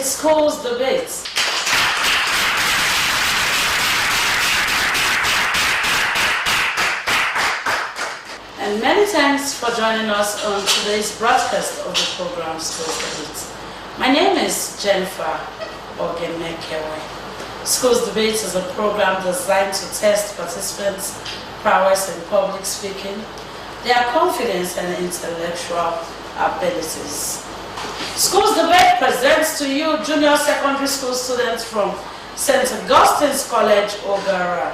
Schools Debates. And many thanks for joining us on today's broadcast of the program Schools Debates. My name is Jennifer Ogenekewe. Schools Debates is a program designed to test participants' prowess in public speaking, their confidence and intellectual abilities. Schools Debate presents to you junior secondary school students from St. Augustine's College, Ogara.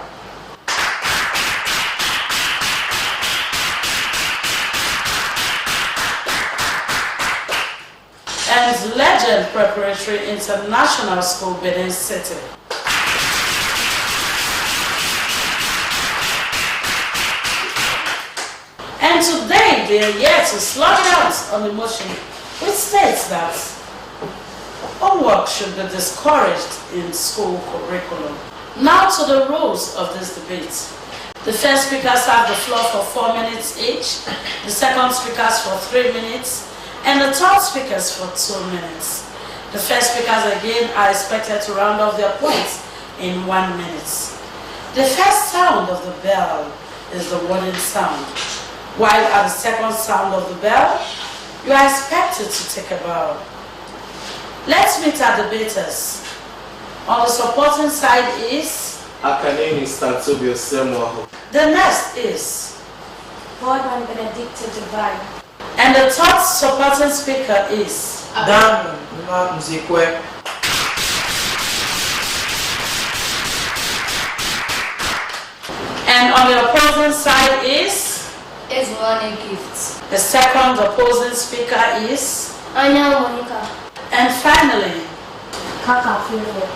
And Legend Preparatory International School, Benin City. And today they are here to slug it out on the motion, which states that homework should be discouraged in school curriculum. Now to the rules of this debate. The first speakers have the floor for 4 minutes each, the second speakers for 3 minutes, and the third speakers for 2 minutes. The first speakers again are expected to round off their points in 1 minute. The first sound of the bell is the warning sound, while at the second sound of the bell, you are expected to take a bow. Let's meet our debaters. On the supporting side is Akanemi Stansobio Semoho. The next is Godman Benedicta Divine. And the third supporting speaker is Dan Mzikwe. And on the opposing side is Learning Gifts. the second opposing speaker is Anya Monica. and finally Kaka Flavor.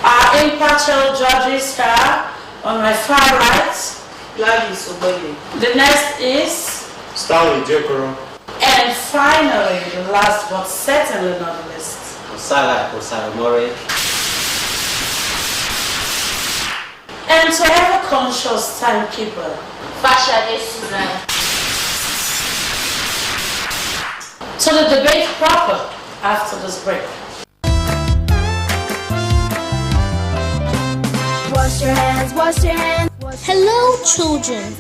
our impartial judges are on my far right. Gladys Obele. The next is, Stanley Jekoro. and finally the last but certainly not the least, Osala More. and to every conscious timekeeper, Fasha Susan. to the debate proper after this break. Wash your hands, wash your hands. Hello, children.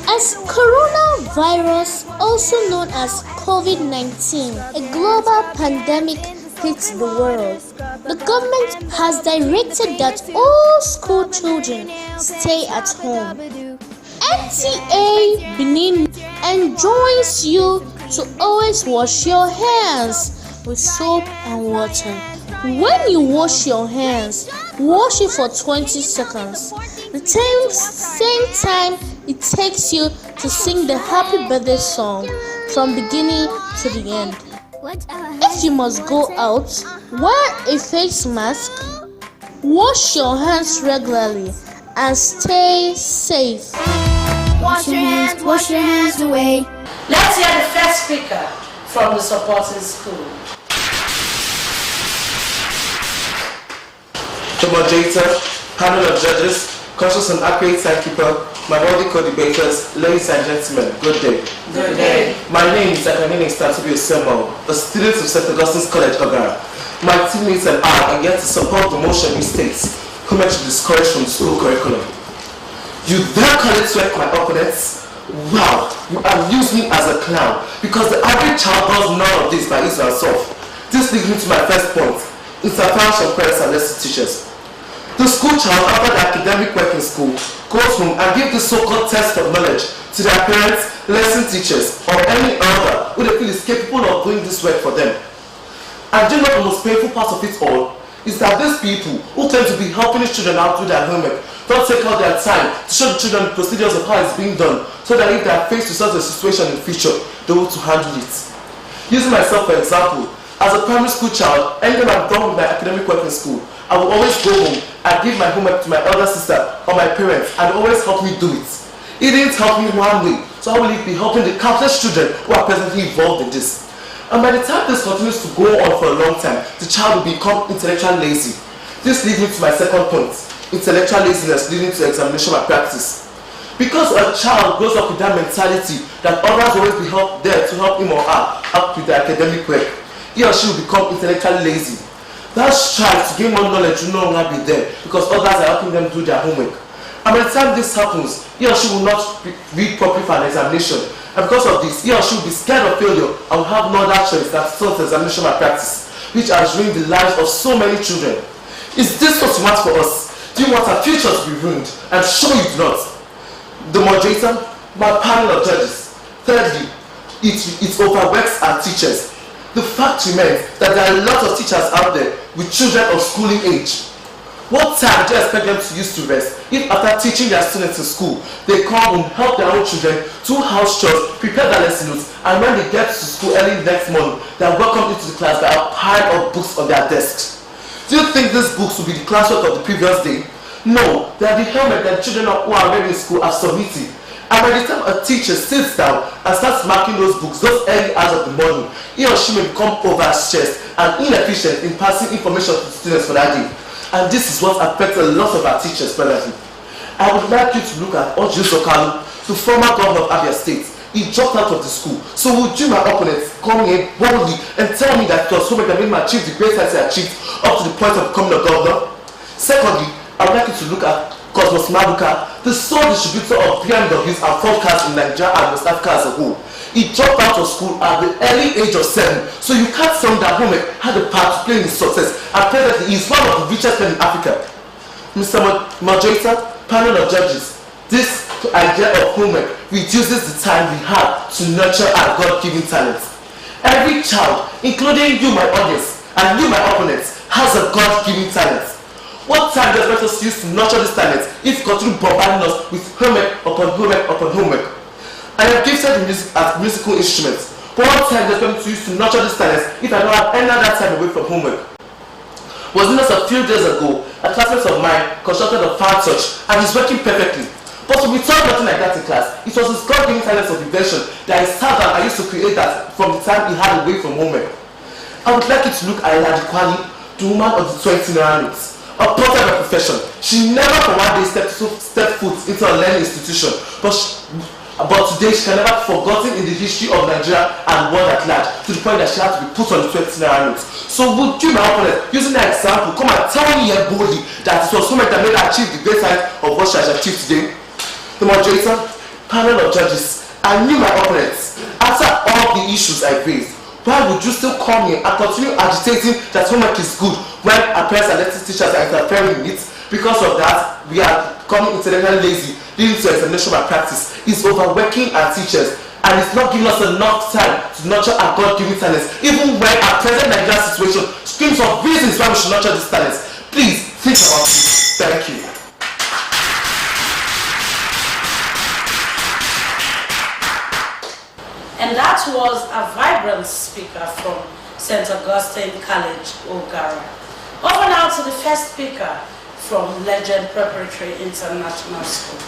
As coronavirus, also known as COVID-19, a global pandemic hits the world, the government has directed that all school children stay at home. NTA Benin enjoins you to always wash your hands with soap and water. When you wash your hands, wash it for 20 seconds. The same time it takes you to sing the happy birthday song from beginning to the end. If you must go out, wear a face mask, wash your hands regularly, and stay safe. Wash your hands away. Let's hear the first speaker from the supporting school. The moderator, panel of judges, conscious and accurate timekeeper, my worthy co-debaters, ladies and gentlemen, good day. Good day. My name is Akanemi Stansobio Semoho, a student of St. Augustine's College, Ogara. My teammates and I are here to support the motion which states, homework should be discouraged from the school curriculum. You dare call it sweat my opponents? Wow, you amuse me as a clown, because the average child does none of this by his or herself. This leads me to my first point, interference from parents and lesson teachers. The school child, after the academic work in school, goes home and gives the so-called test of knowledge to their parents, lesson teachers, or any elder who they feel is capable of doing this work for them. And you know the most painful part of it all is that these people who claim to be helping the children out do their homework don't take out their time to show the children the procedures of how it's being done, so that if they are faced with such a situation in the future, they will to handle it. Using myself for example, as a primary school child, anytime I'm done with my academic work in school, I will always go home and give my homework to my elder sister or my parents, and they always help me do it. It didn't help me one way, so how will it be helping the countless children who are presently involved in this? And by the time this continues to go on for a long time, the child will become intellectually lazy. This leads me to my second point, intellectual laziness leading to examination malpractice. Because a child grows up with that mentality that others will always be there to help him or her out with their academic work, he or she will become intellectually lazy. That strive to gain more knowledge will no longer be there because others are helping them do their homework. And by the time this happens, he or she will not read properly for an examination. And because of this, he or she will be scared of failure and will have no other choice than to start examination malpractice, which has ruined the lives of so many children. Is this what you want for us? Do you want our future to be ruined? I'm sure you do not. The moderator, my panel of judges. Thirdly, it overworks our teachers. The fact remains that there are a lot of teachers out there with children of schooling age. What time do you expect them to use to rest if after teaching their students in school, they come home, help their own children, do house chores, prepare their lesson notes, and when they get to school early next morning, they are welcomed into the class by a pile of books on their desks? Do you think these books will be the classwork of the previous day? No, they are the helmet that children who are already in school have submitted. And by the time a teacher sits down and starts marking those books, those early hours of the morning, he or she may become overstressed and inefficient in passing information to students for that day. And this is what affects a lot of our teachers presently. I would like you to look at Ojo Sokalu, the former governor of Abia State. He dropped out of the school. So would you, my opponents, come in boldly and tell me that it was homework that made me achieve the great heights I achieved up to the point of becoming a governor? Secondly, I would like you to look at Cosmos Mabuka, the sole distributor of BMWs and Ford cars in Nigeria and West Africa as a whole. He dropped out of school at the early age of 7, so you can't tell me that homework had a part to play in his success, and presently he is one of the richest men in Africa. Mr. Moderator, panel of judges, this idea of homework reduces the time we have to nurture our God-given talents. Every child, including you, my audience, and you, my opponents, has a God-given talent. What time does us use to nurture this talent if you continue bombarding us with homework upon homework upon homework? I am gifted in music as musical instruments, but what time does us use to nurture this talent if I don't have any other time away from homework? Was it just a few days ago, a classmate of mine constructed a fan touch and it's working perfectly. But we taught nothing like that in class. It was his God-given talent of invention that I sat down and used to create that from the time he had away from homework. I would like you to look at Ladi Kwali, the woman of the 20 naira notes. A porter by profession. She never for one day stepped foot into a learning institution, but today she can never be forgotten in the history of Nigeria and world at large, to the point that she had to be put on the 20 naira notes. So would you, my opponent, using that example, come and tell me here boldly that it was women that made her achieve the great height of what she has achieved today? The moderator, panel of judges, and you, my opponents, after all the issues I raised, why would you still come here and continue agitating that homework is good when our parents and lecture teachers are interfering in it? Because of that, we are becoming intellectually lazy, leading to examination malpractice. It's overworking our teachers, and it's not giving us enough time to nurture our God-given talents, even when our present Nigerian situation screams of reasons why we should nurture these talents. Please think about it. Thank you. And that was a vibrant speaker from St. Augustine College, Ogara. Over now to the first speaker from Legend Preparatory International School.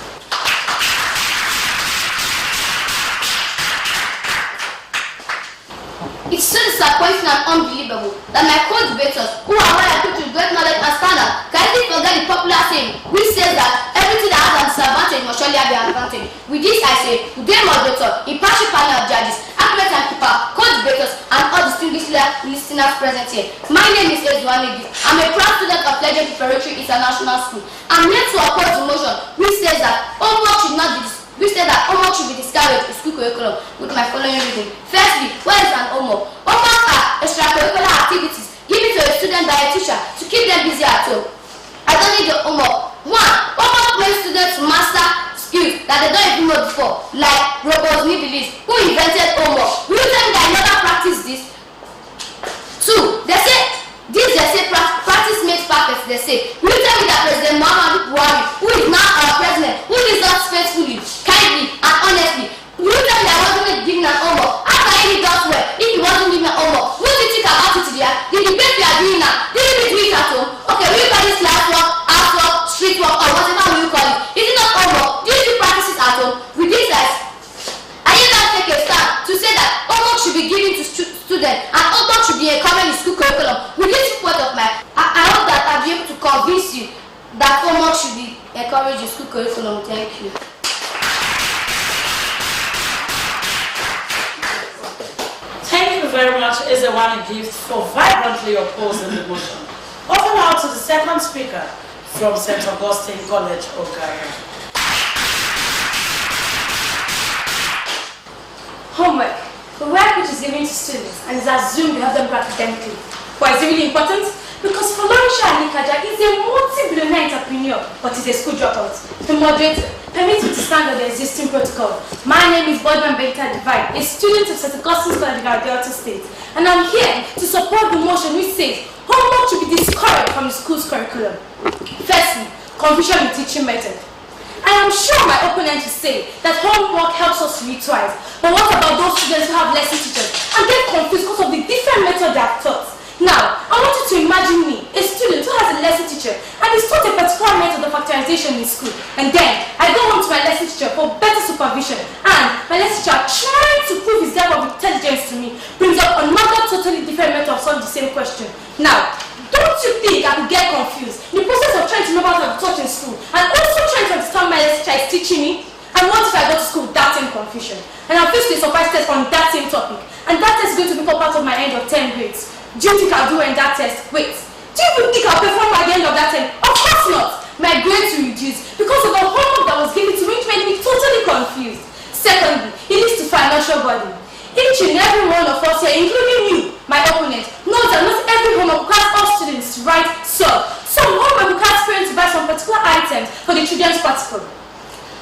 It's so disappointing and unbelievable that my co-debaters, who are well equipped with great knowledge and standard, can easily forget the popular saying, which says that everything that has an disadvantage must surely have an advantage. With this, I say, good day, moderator, impartial panel of judges, accurate and keeper, co-debaters, and all distinguished listeners present here. My name is Ezwanegi. I'm a proud student of Legend Preparatory International School. I'm here to oppose the motion which says that homework should be discouraged in school curriculum with my following reason. Firstly, what is an homework? Homework are extracurricular activities given to a student by a teacher to keep them busy at home. I don't need the homework. 1. Homework makes students master skills that they don't even know before, like Robert Nibilis, who invented homework. Will you tell me that I never practiced this? 2. They say practice makes perfect. They say, will you tell me that President Muhammadu Buhari, who is now our president, who leads us faithfully, kindly, and honestly, will you tell me that I wasn't given an homework? How can he do well if he wasn't given an homework? What do you think about it there? The debate we are doing now, did you do it at home? Okay, will you call this classwork, artwork, street work, or whatever will you call it? Is it not homework? Do you still practice it at home? With this guys, I need to take a stand to say that homework should be given to students and homework should be encouraged in school curriculum. With this point of mine, I hope that I'll be able to convince you that homework should be encouraged in school curriculum. Thank you. much, Ezewani Gift, for vibrantly opposing the motion. Over now to the second speaker from St. Augustine College, Ogaya. Homework. The work which is given to students and is assumed to help them academically. Why is it really important? Because Folorisha Anikaja is a multi-billionaire entrepreneur, but is a school dropout. The moderator, permit me to stand on the existing protocol. My name is Bodman Beta Divine, a student of St. Augustine's College, Delta State, and I'm here to support the motion which says homework should be discouraged from the school's curriculum. Firstly, confusion in teaching method. I am sure my opponent will say that homework helps us to read twice, but what about those students who have lesson teachers and get confused because of the different methods they are taught? Now, I want you to imagine me, a student who has a lesson teacher and is taught a particular method of factorization in school, and then I go home to my lesson teacher for better supervision, and my lesson teacher, trying to prove his level of intelligence to me, brings up another totally different method of solving the same question. Now, don't you think I could get confused in the process of trying to know what I've taught in school and also trying to understand my lesson teacher is teaching me? And what if I go to school with that same confusion and I'm faced with a surprise test on that same topic, and that test is going to become part of my end of 10 grades? Do you think I'll do well in that test? Wait, do you even think I'll perform by the end of that term? Of course not! My grades will reduce because of the homework that was given to me, which made me totally confused. Secondly, it leads to financial burden. Each and every one of us here, including you, my opponent, knows that not every homework requires all students to write some homework requires parents to buy some particular items for the children's practical.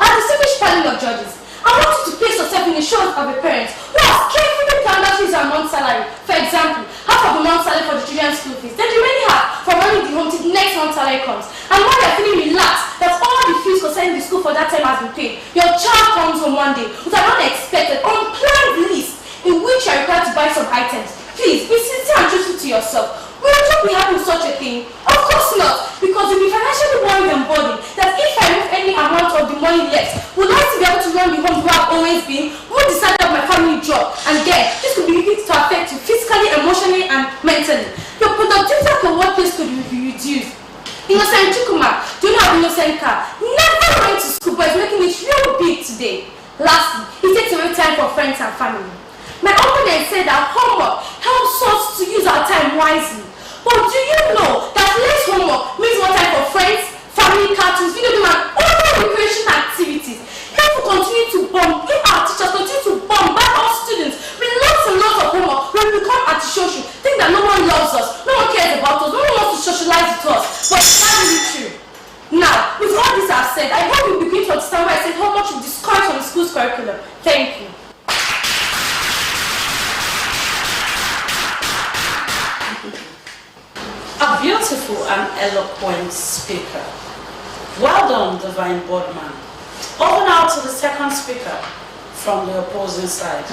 As a distinguished panel of judges, I want you to place yourself in the shoes of a parent who has carefully planned out his month's salary. For example, half of the month's salary for the children's school fees, then the remaining half for running the home till the next month's salary comes. And while you're feeling relaxed that all the fees concerning the school for that time has been paid, your child comes home one day with an unexpected, unplanned list in which you are required to buy some items. Please, be sincere and truthful to yourself. Will you be happy with such a thing? Of course not, because you'll be financially worried and burdened that if I remove any amount of the money left, would I still be able to run the home where I've always been? Who decided on my family job? And then, this could be beginning to affect you physically, emotionally, and mentally. Your productivity at your workplace could be reduced. Innocent Chukuma, do you have innocent car? Never went to school, but it's making it real big today. Lastly, it takes away time for friends and family. My opponent said that homework helps us to use our time wisely. But do you know that less homework means more time for friends, family, cartoons, video games, and other recreation activities? If we continue to if our teachers continue to bombard our students with lots and lots of homework, when we become antisocial, think that no one loves us, no one cares about us, no one wants to socialize with us. But it's not really true. Now, with all this I've said, I hope you begin to understand why I said homework should be discouraged from the school's curriculum. Thank you. A beautiful and eloquent speaker. Well done, Divine Boardman. Over now to the second speaker from the opposing side.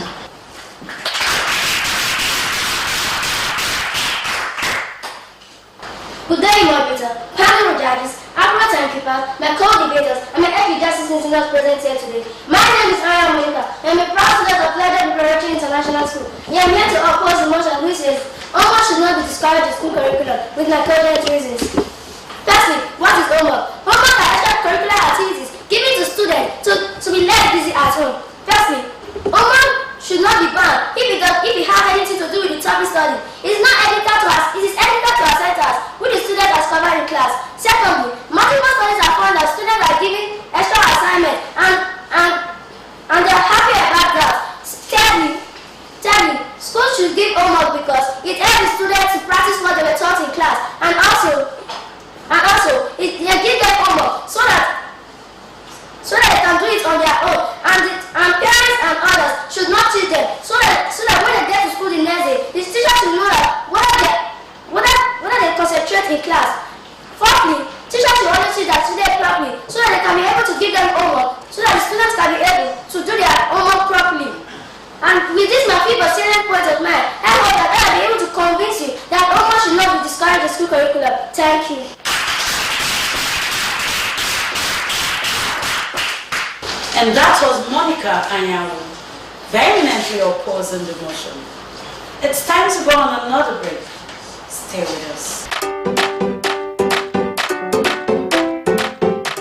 Good day, moderator, panel of judges, admirals and keepers, my co-debaters, and my ex-justices and seniors present here today. My name is Aya Monica, and I'm a proud student of Pleasure Preparatory International School. I am here to oppose the motion which says homework should not be discouraged in school curriculum with my cogent reasons. Firstly, what is homework? Homework are extracurricular activities given to students to be less busy at home. Firstly, homework should not be banned if it has anything to do with the topic study. It is edited to assign tasks which the student has covered in class. Secondly, multiple studies have found that students are given extra assignments and they are happy about that. Thirdly, schools should give homework because it helps the students to practice what they were taught in class, and also it gives them homework so that they can do it on their own, and parents and others should not teach them so that when they get to school the next day, the teacher should know that whether they concentrate in class. Fourthly, teachers should always teach their students properly so that they can be able to give them homework so that the students can be able to do their homework properly. And with this my few salient point of mine, I hope that I will be able to convince you that homework should not be discouraged in the school curriculum. Thank you. And that was Monica Anyanwu, vehemently opposing the motion. It's time to go on another break. Stay with us.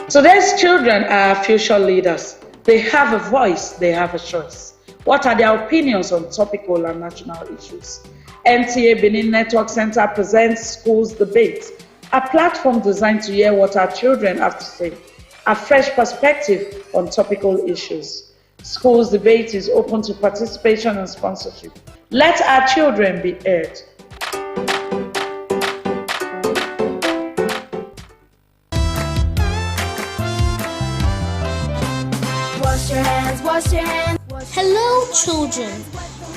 Today's children are future leaders. They have a voice, they have a choice. What are their opinions on topical and national issues? MTA Benin Network Center presents Schools Debate, a platform designed to hear what our children have to say, a fresh perspective on topical issues. Schools Debate is open to participation and sponsorship. Let our children be heard. Wash your hands, wash your hands. Hello, children.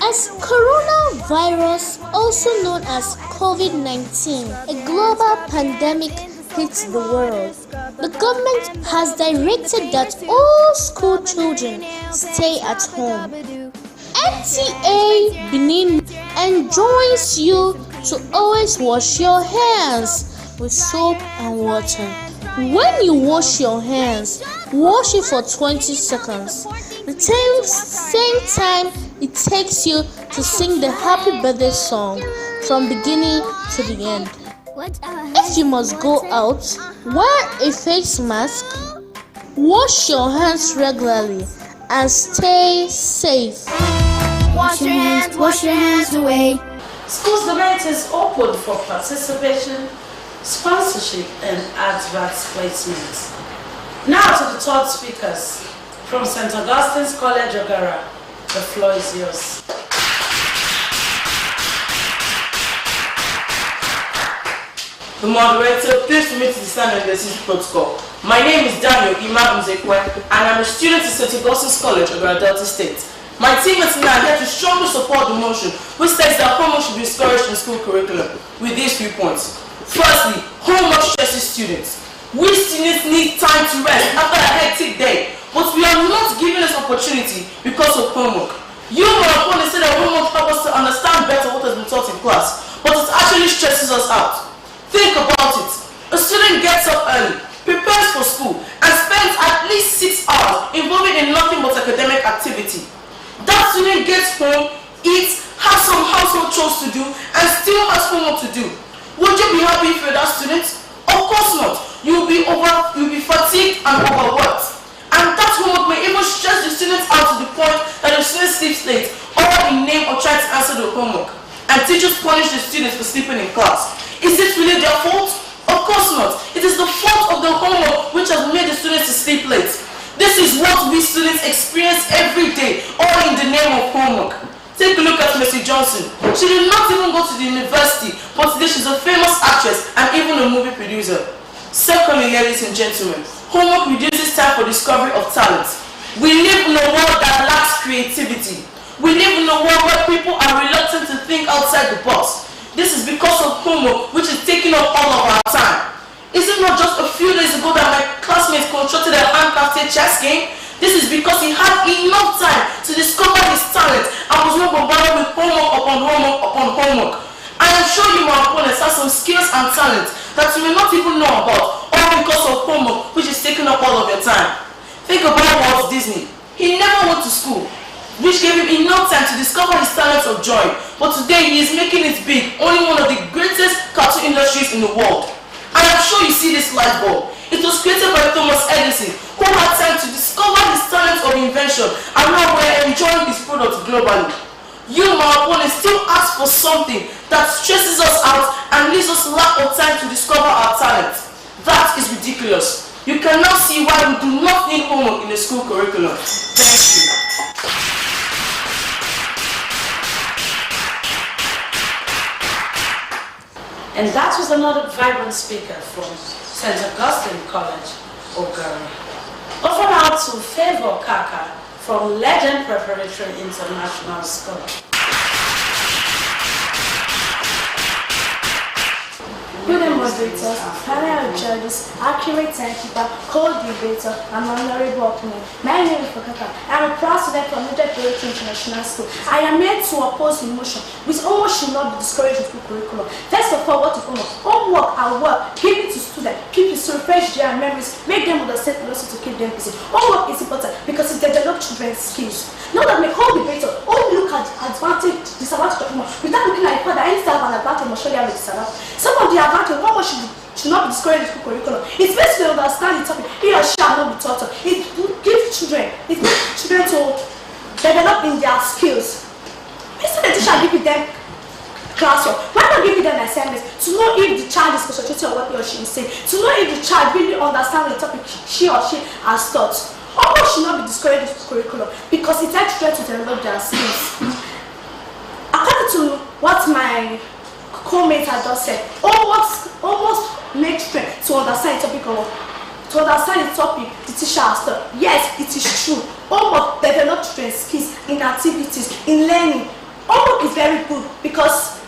As coronavirus, also known as COVID-19, a global pandemic hits the world, the government has directed that all school children stay at home. MTA Benin enjoins you to always wash your hands with soap and water. When you wash your hands, wash it for 20 seconds. The same time it takes you to sing the happy birthday song from beginning to the end. If you must go out, wear a face mask, wash your hands regularly, and stay safe. Wash your hands away. Schools Debate is open for participation, sponsorship, and advert placement. Now to the third speakers. From St. Augustine's College, Ogara, the floor is yours. The moderator, please permit me to stand on the city protocol. My name is Daniel Imam Mzekwe, and I'm a student at St. Augustine's College, Ogara, Delta State. My teammates and I are here to strongly support the motion which states that homework should be discouraged in school curriculum with these few points. Firstly, homework stresses students. We students need time to rest after a hectic day, but we are not given this opportunity because of homework. You, my opponent, said that homework helps us to understand better what has been taught in class, but it actually stresses us out. Think about it. A student gets up early, prepares for school, and spends at least 6 hours involving in nothing but academic activity. That student gets home, eats, has some household chores to do, and still has homework to do. Would you be happy if you're that student? Of course not. You'll be fatigued and overworked. And that homework may even stress the students out to the point that the student sleeps late, or in name or try to answer the homework. And teachers punish the students for sleeping in class. Is it really their fault? Of course not. It is the fault of the homework which has made the students to sleep late. This is what we students experience every day, all in the name of homework. Take a look at Mercy Johnson. She did not even go to the university, but today she's a famous actress and even a movie producer. Secondly, ladies and gentlemen, homework reduces time for discovery of talent. We live in a world that lacks creativity. We live in a world where people are reluctant to think outside the box. This is because of homework, which is taking up all of our time. Is it not just a few days ago that my classmate constructed a handcrafted chess game? This is because he had enough time to discover his talent and was not bombarded with homework upon homework upon homework. I am sure you, my opponents, have some skills and talents that you may not even know about, all because of homework, which is taking up all of your time. Think about Walt Disney. He never went to school, which gave him enough time to discover his talents of drawing. But today he is making it big, owning one of the greatest cartoon industries in the world. I am sure you see this light bulb. It was created by Thomas Edison, who had time to discover his talent of invention, and now we're enjoying his products globally. You, my opponents, still ask for something that stresses us out and leaves us lack of time to discover our talent. That is ridiculous. You can now see why we do not need homework in the school curriculum. Thank you. And that was another vibrant speaker from St. Augustine College, Ogara. Over now to Favor Kaka from Legend Preparatory International School. Good day, moderators, panel of judges, accurate timekeeper, co-debater, and honorable opponent. My name is Fakaka. I am a proud student from Legend Preparatory International School. I am here to oppose the motion, which almost should not be discouraged in school curriculum. First of all, what is homework? Homework and work, give it to students, keep it to refresh their memories, make them understand philosophy to keep them busy. Homework is important because it develops children's skills. Now that my co-debater only look at advantage, disadvantage of homework without looking at the fact that any staff and advantage must surely have a disadvantage. Some of the advantage, homework should not be discouraged in school curriculum. It's best to understand the topic. He or she will not be taught. It gives children to develop in their skills. Instead the teacher give them classroom. Why not giving them assignments to know if the child is concentrating on what he or she is saying, to know if the child really understands the topic she or she has taught. Homework should not be discouraged in curriculum because it helps children to develop their skills. According to what my co-mate had just said, almost makes friends to understand the topic the teacher has taught. Yes, it is true. Homework develops children's skills in activities, in learning. Homework is very good because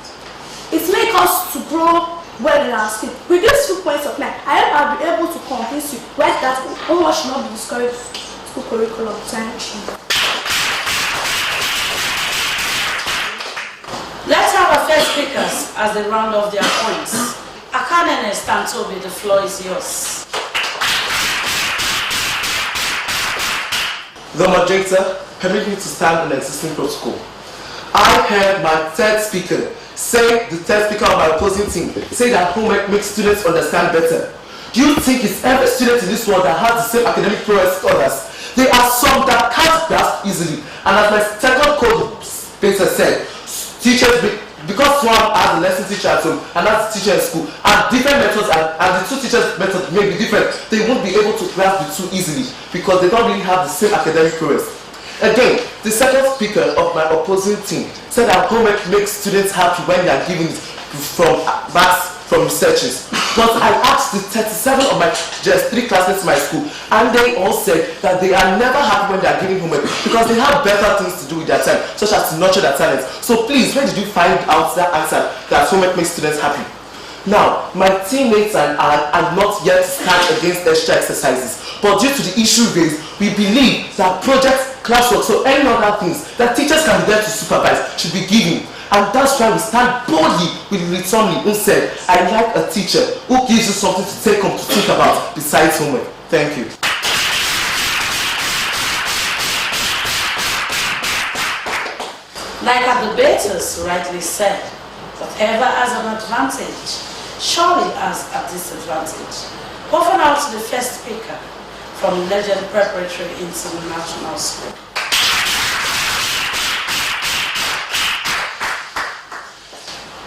it makes us to grow well in our skills. With these 2 points of mine, I hope I'll be able to convince you that homework should not be discouraged in school curriculum. Thank you. Let's have our first speakers as they round off their points. Akane and Stantobi, the floor is yours. The moderator permit me to stand on the existing protocol. I heard my third speaker say, the third speaker of my opposing team, say that homework makes students understand better. Do you think it's every student in this world that has the same academic prowess as others? There are some that can't grasp easily. And as my second co-speaker said, teachers, because one has a lesson teacher at home and has a teacher in school, and different methods, and the two teachers' methods may be different, they won't be able to grasp the two easily because they don't really have the same academic prowess. Again, the second speaker of my opposing team said that homework makes students happy when they are given it from researchers. But I asked the 37 of my just 3 classmates in my school, and they all said that they are never happy when they are giving homework because they have better things to do with their time, such as to nurture their talents. So please, where did you find out that answer that homework makes students happy? Now, my teammates and I are not yet stand against extra exercises, but due to the issue raised, we believe that projects, classwork, so any other things that teachers can be there to supervise should be given. And that's why we stand boldly with Ritomni who said, I like a teacher who gives you something to take home to think about besides homework. Thank you. Like our debaters rightly said, whatever has an advantage surely has a disadvantage. Over now to the first speaker from Legend Preparatory International School.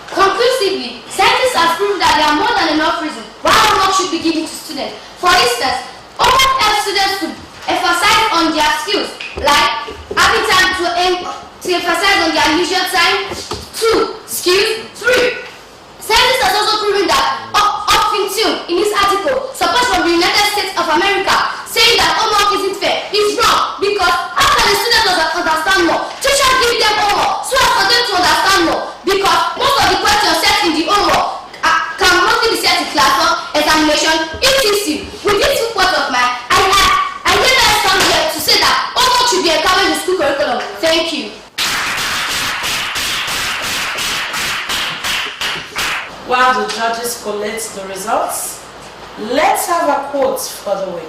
Conclusively, scientists have proved that there are more than enough reasons why homework should be given to students. For instance, homework helps students to emphasize on their skills, like having time to emphasize on their leisure time. 2. Skills. 3. Scientists have also proven that Upfintoon in his article, support from the United States of America, saying that homework isn't fair, is wrong because how can the students understand more? Teachers give them homework so as for them to understand more because most of the questions set in the homework can mostly be set in classroom, examination, etc. With these 2 points of mine, I never stand here to say that homework should be encouraged in the school curriculum. Thank you. While the judges collate the results, let's have a quote for the week.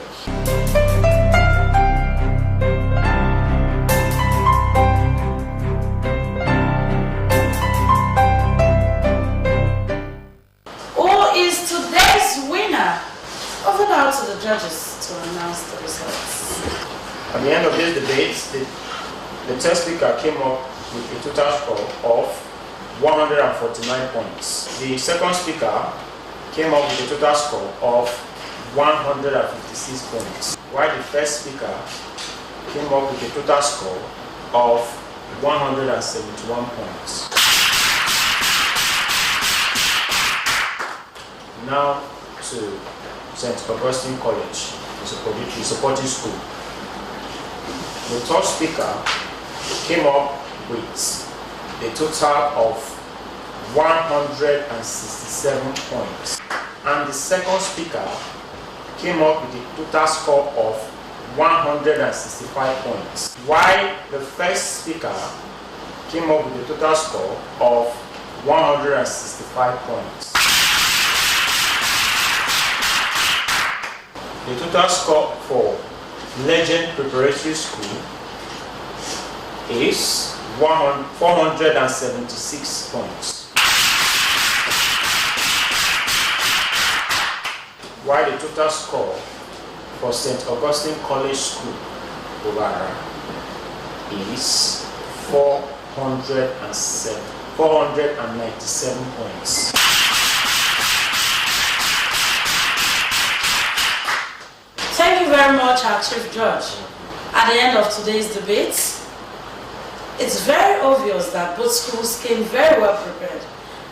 Who is today's winner? Over now to the judges to announce the results. At the end of this debate, the third speaker came up with a total score of 149 points. The second speaker came up with a total score of 156 points, while the first speaker came up with a total score of 171 points. Now to St. Augustine College, the supporting school. The third speaker came up with a total of 167 points, and the second speaker came up with a total score of 165 points, while the first speaker came up with a total score of 165 points. The total score for Legend Preparatory School is 476 points, while the total score for St. Augustine College School, Bovara, is 407 497 points. Thank you very much, our Chief Judge. At the end of today's debate, it's very obvious that both schools came very well prepared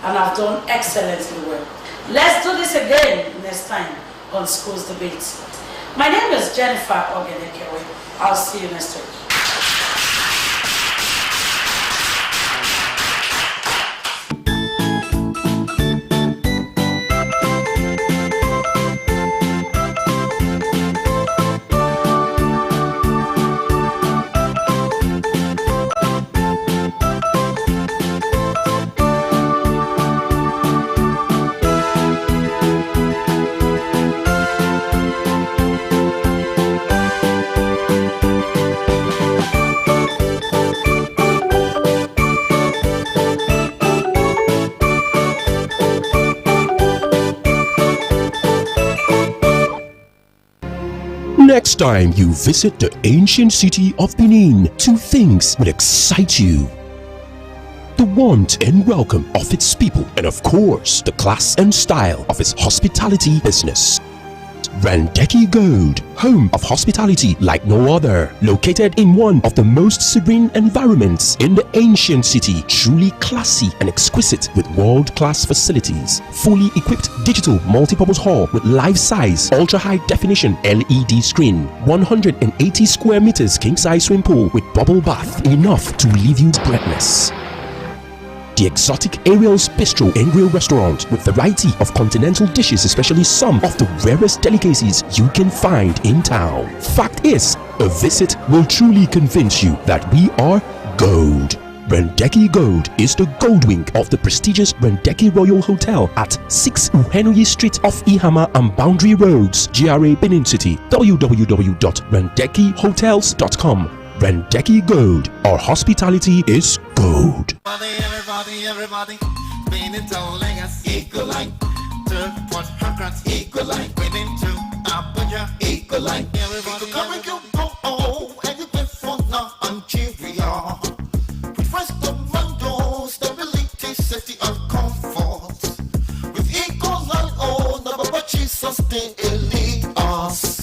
and have done excellently well. Let's do this again next time on Schools Debate. My name is Jennifer Ogenekewe. I'll see you next week. Next time you visit the ancient city of Benin, two things will excite you: the warmth and welcome of its people, and of course, the class and style of its hospitality business. Randeki Gold, home of hospitality like no other, located in one of the most serene environments in the ancient city, truly classy and exquisite with world-class facilities, fully equipped digital multipurpose hall with life-size ultra-high definition LED screen, 180 square meters king-size swimming pool with bubble bath, enough to leave you breathless. The exotic Ariel's Bistro and Grill restaurant with variety of continental dishes, especially some of the rarest delicacies you can find in town. Fact is, a visit will truly convince you that we are gold. Randeki Gold is the gold wing of the prestigious Randeki Royal Hotel at 6 Uhenoyi Street off Ihama and Boundary Roads, GRA Benin City. www.randekihotels.com. Randeki Gold, our hospitality is gold. Everybody, Benin telling us equal line. To Port Harcourt, equal line. Benin to Abuja, equal line. Everybody, come and go, and you get for now, Nigeria. With fresh commando, stability, safety, and comfort. With equal line, number Jesus, they elite us.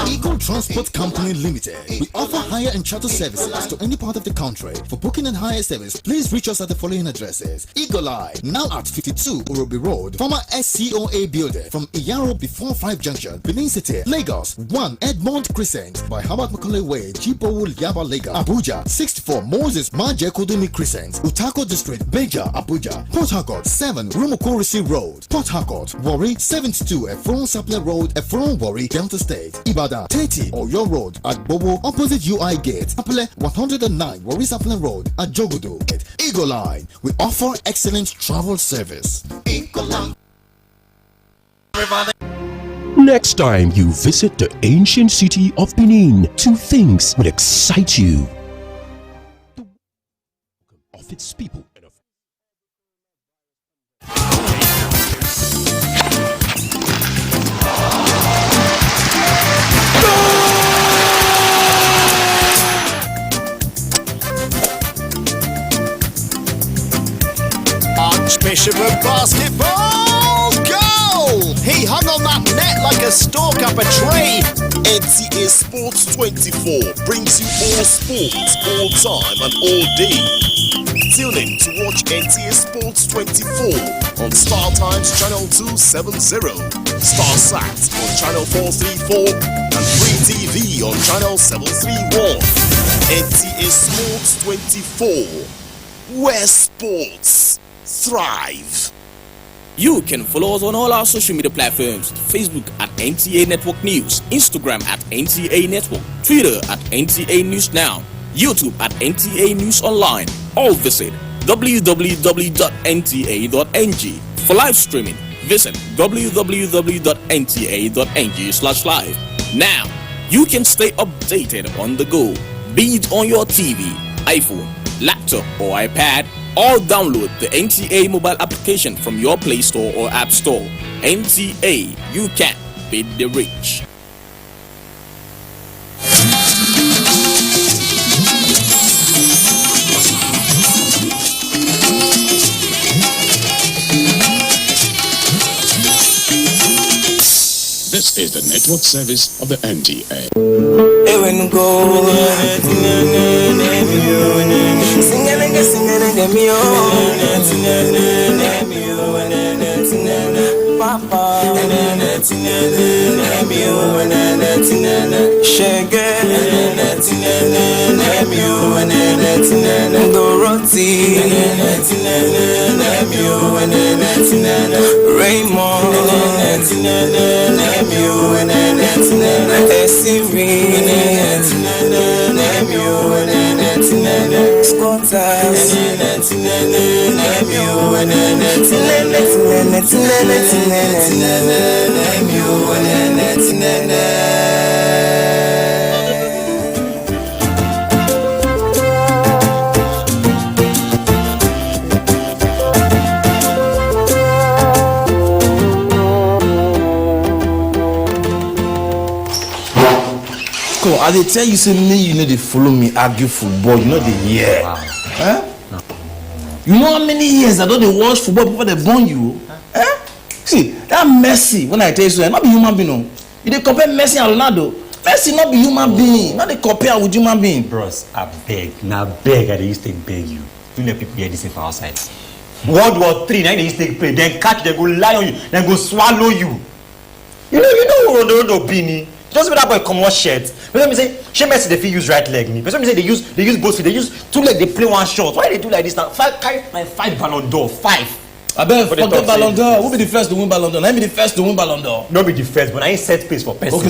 Eagle Transport Company Limited. We offer hire and charter services to any part of the country. For booking and hire service, please reach us at the following addresses: Eagle Eye, now at 52 Urobi Road, former SCOA building, from Iyaro before 5 Junction, Benin City, Lagos. 1 Edmond Crescent by Howard Macaulay Way, Jibowu Yaba, Lagos. Abuja 64 Moses Maje Kodumi Crescent, Utako District, Beja, Abuja. Port Harcourt 7 Rumokorisi Road, Port Harcourt. Warri 72 Efron Sapler Road, Efron Warri, Delta State. Ibadan 30 Oyo Road at Bobo, opposite UI Gate. Apple 109 Warri Sapler Road at Jogodo. Eagle Line, we offer excellent travel service. Eagle Line. Next time you visit the ancient city of Benin, two things will excite you: the welcome of its people and of Archbishop of Basketball, goal! He hung on that net like a stalk up a tree. NTA Sports 24 brings you all sports, all time and all day. Tune in to watch NTA Sports 24 on Star Times Channel 270, StarSat on Channel 434 and Free TV on Channel 731. NTA Sports 24, where sports thrive. You can follow us on all our social media platforms: Facebook at NTA Network News, Instagram at NTA Network, Twitter at NTA News Now, YouTube at NTA News Online. Or visit www.nta.ng. For live streaming, visit www.nta.ng/live. Now, you can stay updated on the go, be it on your TV, iPhone, laptop or iPad, or download the NTA mobile application from your Play Store or App Store. NTA, you can beat the rich. is the network service of the NTA. I dey tell you, say me, you know they follow me argue football. You know they hear. Wow. Huh? No. You know how many years I don't they watch football before they born you? Huh? See that Messi. When I tell you so, not be human being. No. You dey compare Messi and Ronaldo. Messi not be human being. Not they compare with human being. Bros, I beg. Now beg. I used to beg you. Don't let people hear this for outside. World War III. Now they used to play. Then catch. Then go lie on you. Then go swallow you. You know Ronaldo Bini. Just when that boy come on shirt. But let me say, she Messi they feel use right leg me. But let me say they use both feet. They use two legs. They play one shot. Why they do like this now? Carry my 5 Ballon d'Or. 5. I bet forget Ballon d'Or. Who be the first to win Ballon d'Or? Let me be the first to win Ballon d'Or. Not be the first, but I ain't set pace for person. Okay, so